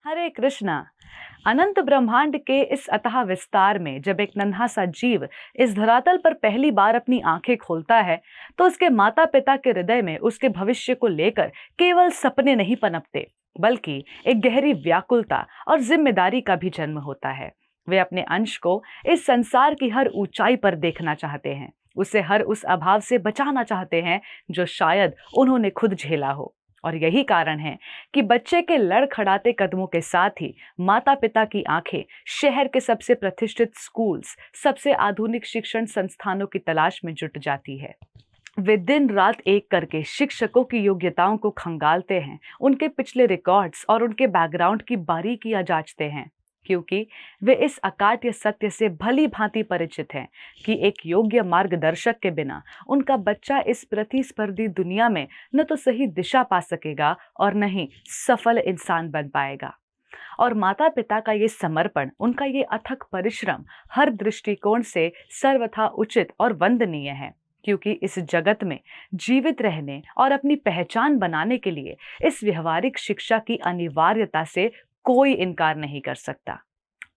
हरे कृष्णा। अनंत ब्रह्मांड के इस अथाह विस्तार में जब एक नन्हा सा जीव इस धरातल पर पहली बार अपनी आंखें खोलता है तो उसके माता पिता के हृदय में उसके भविष्य को लेकर केवल सपने नहीं पनपते, बल्कि एक गहरी व्याकुलता और जिम्मेदारी का भी जन्म होता है। वे अपने अंश को इस संसार की हर ऊंचाई पर देखना चाहते हैं, उसे हर उस अभाव से बचाना चाहते हैं जो शायद उन्होंने खुद झेला हो। और यही कारण है कि बच्चे के लड़खड़ाते कदमों के साथ ही माता पिता की आंखें शहर के सबसे प्रतिष्ठित स्कूल्स, सबसे आधुनिक शिक्षण संस्थानों की तलाश में जुट जाती है। वे दिन रात एक करके शिक्षकों की योग्यताओं को खंगालते हैं, उनके पिछले रिकॉर्ड्स और उनके बैकग्राउंड की बारीकियां जांचते हैं, क्योंकि वे इस अकाट्य सत्य से भली भांति परिचित हैं कि एक योग्य मार्गदर्शक के बिना उनका बच्चा इस प्रतिस्पर्धी दुनिया में न तो सही दिशा पा सकेगा और न ही सफल इंसान बन पाएगा। और माता पिता का ये समर्पण, उनका ये अथक परिश्रम हर दृष्टिकोण से सर्वथा उचित और वंदनीय है, क्योंकि इस जगत में जीवित रहने और अपनी पहचान बनाने के लिए इस व्यवहारिक शिक्षा की अनिवार्यता से कोई इनकार नहीं कर सकता।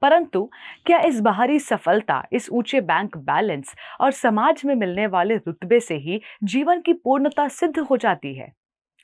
परंतु क्या इस बाहरी सफलता, इस ऊंचे बैंक बैलेंस और समाज में मिलने वाले रुतबे से ही जीवन की पूर्णता सिद्ध हो जाती है?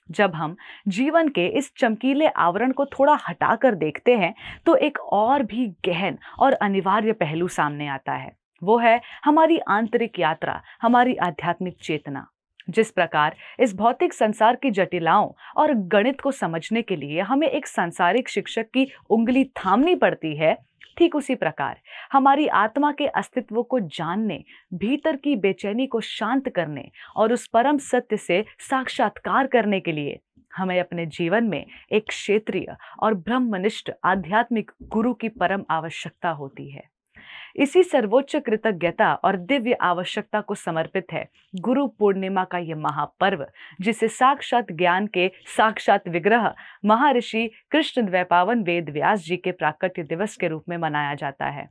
जब हम जीवन के इस चमकीले आवरण को थोड़ा हटाकर देखते हैं तो एक और भी गहन और अनिवार्य पहलू सामने आता है। वो है हमारी आंतरिक यात्रा, हमारी आध्यात्मिक चेतना। जिस प्रकार इस भौतिक संसार की जटिलाओं और गणित को समझने के लिए हमें एक सांसारिक शिक्षक की उंगली थामनी पड़ती है, ठीक उसी प्रकार हमारी आत्मा के अस्तित्व को जानने, भीतर की बेचैनी को शांत करने और उस परम सत्य से साक्षात्कार करने के लिए हमें अपने जीवन में एक क्षेत्रीय और ब्रह्मनिष्ठ आध्यात्मिक गुरु की परम आवश्यकता होती है। इसी सर्वोच्च कृतज्ञता और दिव्य आवश्यकता को समर्पित है गुरु पूर्णिमा का यह महापर्व, जिसे साक्षात ज्ञान के साक्षात विग्रह महर्षि कृष्ण द्वैपावन वेद व्यास जी के प्राकट्य दिवस के रूप में मनाया जाता है।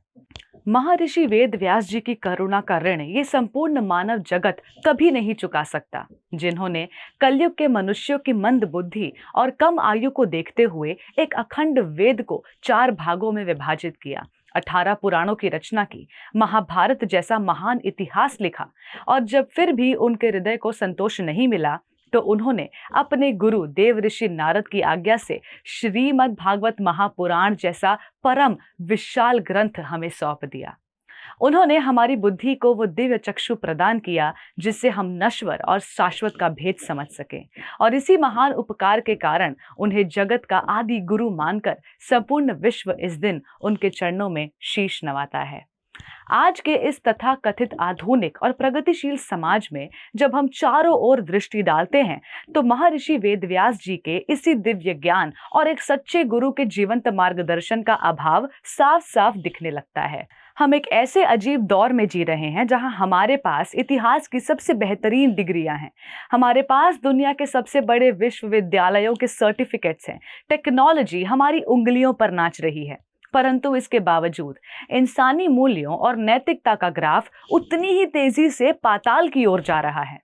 महर्षि वेद व्यास जी की करुणा का ऋण ये संपूर्ण मानव जगत कभी नहीं चुका सकता, जिन्होंने कलयुग के मनुष्यों की मंद बुद्धि और कम आयु को देखते हुए एक अखंड वेद को 4 भागों में विभाजित किया, 18 पुराणों की रचना की, महाभारत जैसा महान इतिहास लिखा। और जब फिर भी उनके हृदय को संतोष नहीं मिला तो उन्होंने अपने गुरु देव ऋषि नारद की आज्ञा से श्रीमद् भागवत महापुराण जैसा परम विशाल ग्रंथ हमें सौंप दिया। उन्होंने हमारी बुद्धि को वो दिव्य चक्षु प्रदान किया जिससे हम नश्वर और शाश्वत का भेद समझ सकें, और इसी महान उपकार के कारण उन्हें जगत का आदि गुरु मानकर संपूर्ण विश्व इस दिन उनके चरणों में शीश नवाता है। आज के इस तथा कथित आधुनिक और प्रगतिशील समाज में जब हम चारों ओर दृष्टि डालते हैं तो महर्षि वेदव्यास जी के इसी दिव्य ज्ञान और एक सच्चे गुरु के जीवंत मार्गदर्शन का अभाव साफ साफ दिखने लगता है। हम एक ऐसे अजीब दौर में जी रहे हैं जहां हमारे पास इतिहास की सबसे बेहतरीन डिग्रियां हैं, हमारे पास दुनिया के सबसे बड़े विश्वविद्यालयों के सर्टिफिकेट्स हैं, टेक्नोलॉजी हमारी उंगलियों पर नाच रही है, परंतु इसके बावजूद इंसानी मूल्यों और नैतिकता का ग्राफ उतनी ही तेजी से पाताल की ओर जा रहा है।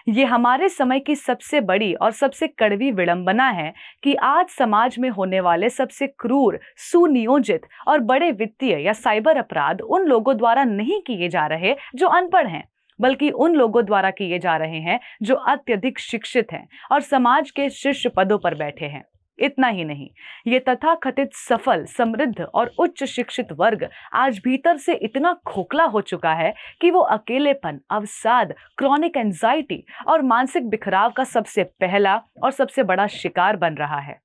ये हमारे समय की सबसे बड़ी और सबसे कड़वी विडंबना है कि आज समाज में होने वाले सबसे क्रूर, सुनियोजित और बड़े वित्तीय या साइबर अपराध उन लोगों द्वारा नहीं किए जा रहे जो अनपढ़ हैं, बल्कि उन लोगों द्वारा किए जा रहे हैं जो अत्यधिक शिक्षित हैं और समाज के शीर्ष पदों पर बैठे हैं। इतना ही नहीं, ये तथाकथित सफल, समृद्ध और उच्च शिक्षित वर्ग आज भीतर से इतना खोखला हो चुका है कि वो अकेलेपन, अवसाद, क्रॉनिक एंजाइटी और मानसिक बिखराव का सबसे पहला और सबसे बड़ा शिकार बन रहा है।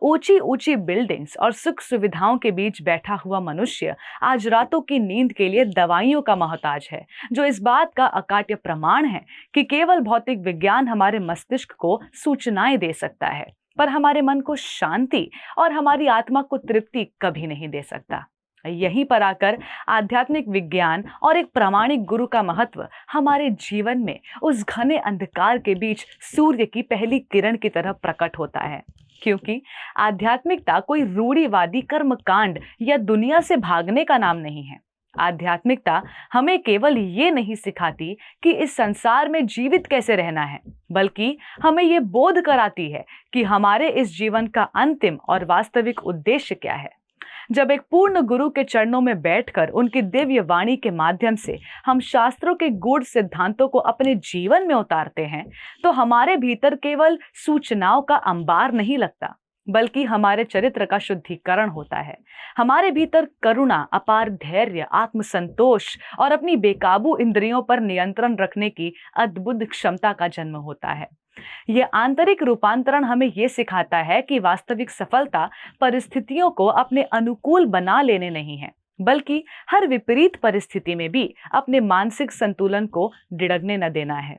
ऊंची ऊंची बिल्डिंग्स और सुख सुविधाओं के बीच बैठा हुआ मनुष्य आज रातों की नींद के लिए दवाइयों का मोहताज है, जो इस बात का अकाट्य प्रमाण है कि केवल भौतिक विज्ञान हमारे मस्तिष्क को सूचनाएं दे सकता है, पर हमारे मन को शांति और हमारी आत्मा को तृप्ति कभी नहीं दे सकता। यहीं पर आकर आध्यात्मिक विज्ञान और एक प्रामाणिक गुरु का महत्व हमारे जीवन में उस घने अंधकार के बीच सूर्य की पहली किरण की तरह प्रकट होता है, क्योंकि आध्यात्मिकता कोई रूढ़िवादी कर्मकांड या दुनिया से भागने का नाम नहीं है। आध्यात्मिकता हमें केवल ये नहीं सिखाती कि इस संसार में जीवित कैसे रहना है, बल्कि हमें ये बोध कराती है कि हमारे इस जीवन का अंतिम और वास्तविक उद्देश्य क्या है। जब एक पूर्ण गुरु के चरणों में बैठकर उनकी दिव्य वाणी के माध्यम से हम शास्त्रों के गूढ़ सिद्धांतों को अपने जीवन में उतारते हैं, तो हमारे भीतर केवल सूचनाओं का अंबार नहीं लगता, बल्कि हमारे चरित्र का शुद्धिकरण होता है। हमारे भीतर करुणा, अपार धैर्य, आत्मसंतोष और अपनी बेकाबू इंद्रियों पर नियंत्रण रखने की अद्भुत क्षमता का जन्म होता है। यह आंतरिक रूपांतरण हमें यह सिखाता है कि वास्तविक सफलता परिस्थितियों को अपने अनुकूल बना लेने नहीं है, बल्कि हर विपरीत परिस्थिति में भी अपने मानसिक संतुलन को डिड़गने न देना है।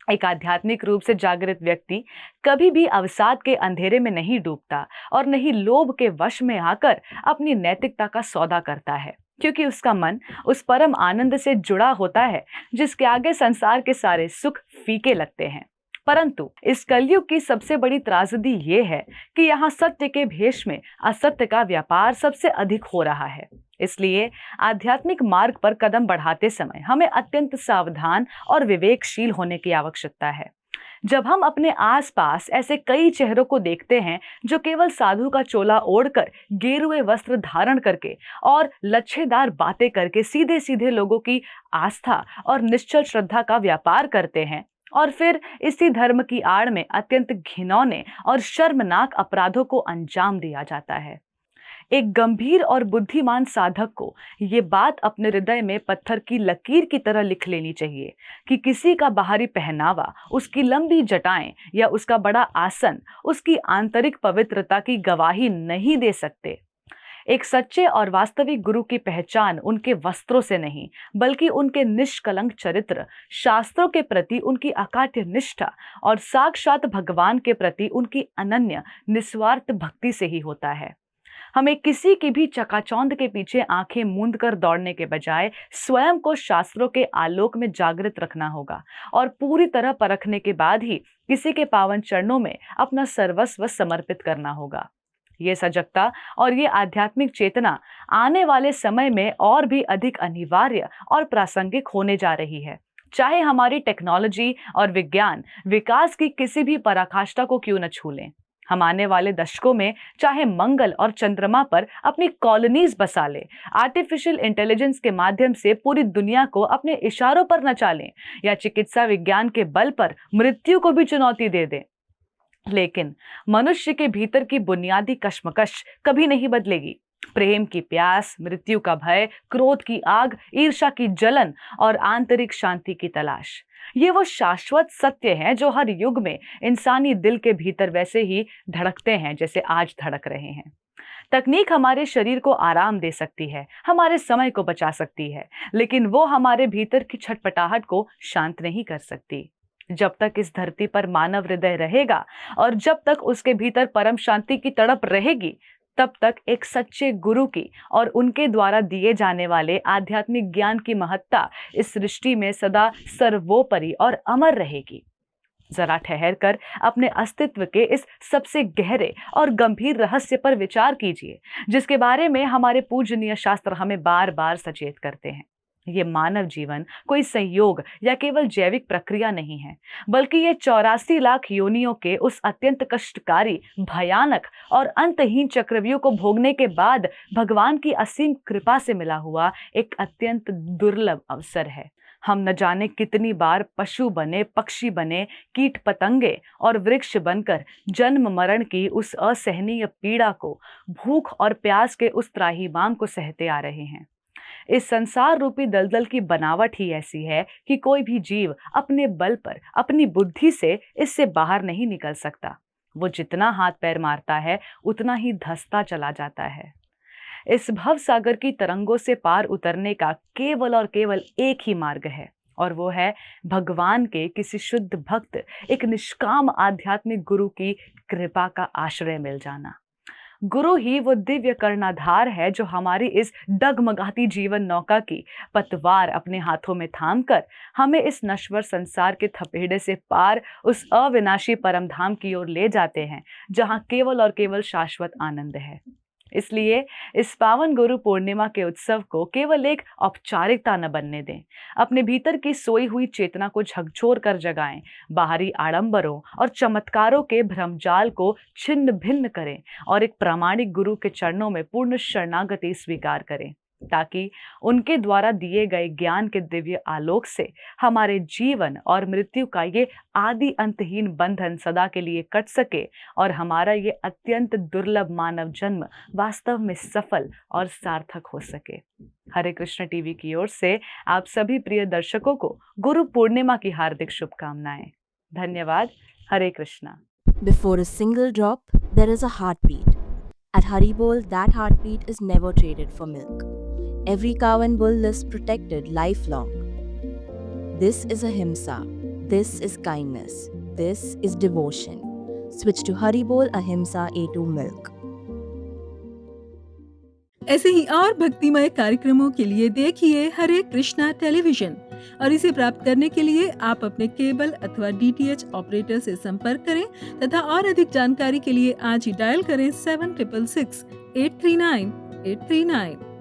एक आध्यात्मिक रूप से जागृत व्यक्ति कभी भी अवसाद के अंधेरे में नहीं डूबता और न ही लोभ के वश में आकर अपनी नैतिकता का सौदा करता है, क्योंकि उसका मन उस परम आनंद से जुड़ा होता है जिसके आगे संसार के सारे सुख फीके लगते हैं। परंतु इस कलयुग की सबसे बड़ी त्रासदी ये है कि यहाँ सत्य के भेष में असत्य का व्यापार सबसे अधिक हो रहा है। इसलिए आध्यात्मिक मार्ग पर कदम बढ़ाते समय हमें अत्यंत सावधान और विवेकशील होने की आवश्यकता है। जब हम अपने आसपास ऐसे कई चेहरों को देखते हैं जो केवल साधु का चोला ओढ़कर, गेरुए वस्त्र धारण करके और लच्छेदार बातें करके सीधे सीधे लोगों की आस्था और निश्चल श्रद्धा का व्यापार करते हैं, और फिर इसी धर्म की आड़ में अत्यंत घिनौने और शर्मनाक अपराधों को अंजाम दिया जाता है। एक गंभीर और बुद्धिमान साधक को ये बात अपने हृदय में पत्थर की लकीर की तरह लिख लेनी चाहिए कि किसी का बाहरी पहनावा, उसकी लंबी जटाएं या उसका बड़ा आसन उसकी आंतरिक पवित्रता की गवाही नहीं दे सकते। एक सच्चे और वास्तविक गुरु की पहचान उनके वस्त्रों से नहीं, बल्कि उनके निष्कलंक चरित्र, शास्त्रों के प्रति उनकी अकाट्य निष्ठा और साक्षात भगवान के प्रति उनकी अनन्य निस्वार्थ भक्ति से ही होता है। हमें किसी की भी चकाचौंध के पीछे आंखें मूंद कर दौड़ने के बजाय स्वयं को शास्त्रों के आलोक में जागृत रखना होगा और पूरी तरह परखने के बाद ही किसी के पावन चरणों में अपना सर्वस्व समर्पित करना होगा। ये सजगता और ये आध्यात्मिक चेतना आने वाले समय में और भी अधिक अनिवार्य और प्रासंगिक होने जा रही है, चाहे हमारी टेक्नोलॉजी और विज्ञान विकास की किसी भी पराकाष्ठा को क्यों न छू लें। हम आने वाले दशकों में चाहे मंगल और चंद्रमा पर अपनी कॉलोनीज बसा लें, आर्टिफिशियल इंटेलिजेंस के माध्यम से पूरी दुनिया को अपने इशारों पर नचा लें, या चिकित्सा विज्ञान के बल पर मृत्यु को भी चुनौती दे दें, लेकिन मनुष्य के भीतर की बुनियादी कश्मकश कभी नहीं बदलेगी। प्रेम की प्यास, मृत्यु का भय, क्रोध की आग, ईर्ष्या की जलन और आंतरिक शांति की तलाश, ये वो शाश्वत सत्य हैं जो हर युग में इंसानी दिल के भीतर वैसे ही धड़कते हैं जैसे आज धड़क रहे हैं। तकनीक हमारे शरीर को आराम दे सकती है, हमारे समय को बचा सकती है, लेकिन वो हमारे भीतर की छटपटाहट को शांत नहीं कर सकती। जब तक इस धरती पर मानव हृदय रहेगा और जब तक उसके भीतर परम शांति की तड़प रहेगी, तब तक एक सच्चे गुरु की और उनके द्वारा दिए जाने वाले आध्यात्मिक ज्ञान की महत्ता इस सृष्टि में सदा सर्वोपरि और अमर रहेगी। जरा ठहर कर अपने अस्तित्व के इस सबसे गहरे और गंभीर रहस्य पर विचार कीजिए, जिसके बारे में हमारे पूजनीय शास्त्र हमें बार बार सचेत करते हैं। ये मानव जीवन कोई संयोग या केवल जैविक प्रक्रिया नहीं है, बल्कि ये 84 लाख योनियों के उस अत्यंत कष्टकारी, भयानक और अंतहीन चक्रव्यूह को भोगने के बाद भगवान की असीम कृपा से मिला हुआ एक अत्यंत दुर्लभ अवसर है। हम न जाने कितनी बार पशु बने, पक्षी बने, कीट पतंगे और वृक्ष बनकर जन्म मरण की उस असहनीय पीड़ा को, भूख और प्यास के उस त्राहिमाम को सहते आ रहे हैं। इस संसार रूपी दलदल की बनावट ही ऐसी है कि कोई भी जीव अपने बल पर, अपनी बुद्धि से इससे बाहर नहीं निकल सकता। वो जितना हाथ पैर मारता है उतना ही धंसता चला जाता है। इस भव सागर की तरंगों से पार उतरने का केवल और केवल एक ही मार्ग है, और वो है भगवान के किसी शुद्ध भक्त, एक निष्काम आध्यात्मिक गुरु की कृपा का आश्रय मिल जाना। गुरु ही वो दिव्य कर्णाधार है जो हमारी इस डगमगाती जीवन नौका की पतवार अपने हाथों में थामकर हमें इस नश्वर संसार के थपेड़े से पार उस अविनाशी परमधाम की ओर ले जाते हैं, जहां केवल और केवल शाश्वत आनंद है। इसलिए इस पावन गुरु पूर्णिमा के उत्सव को केवल एक औपचारिकता न बनने दें। अपने भीतर की सोई हुई चेतना को झकझोर कर जगाएं, बाहरी आडंबरों और चमत्कारों के भ्रमजाल को छिन्न भिन्न करें और एक प्रामाणिक गुरु के चरणों में पूर्ण शरणागति स्वीकार करें, ताकि उनके द्वारा दिए गए ज्ञान के दिव्य आलोक से हमारे जीवन और मृत्यु का ये आदि अंतहीन बंधन सदा के लिए कट सके और हमारा ये अत्यंत दुर्लभ मानव जन्म वास्तव में सफल और सार्थक हो सके। हरे कृष्ण टीवी की ओर से आप सभी प्रिय दर्शकों को गुरु पूर्णिमा की हार्दिक शुभकामनाएं। धन्यवाद। हरे Krishna. Before a single drop, there is a heartbeat. At Haribol, that heartbeat is never traded for milk. Every cow and bull is protected lifelong. This is ahimsa. This is kindness. This is devotion. Switch to Haribol Ahimsa A2 Milk. ऐसे ही और भक्तिमय कार्यक्रमों के लिए देखिए हरे Krishna television और इसे प्राप्त करने के लिए आप अपने केबल अथवा DTH ऑपरेटर से संपर्क करें तथा और अधिक जानकारी के लिए आज ही डायल करें 7666 839 839।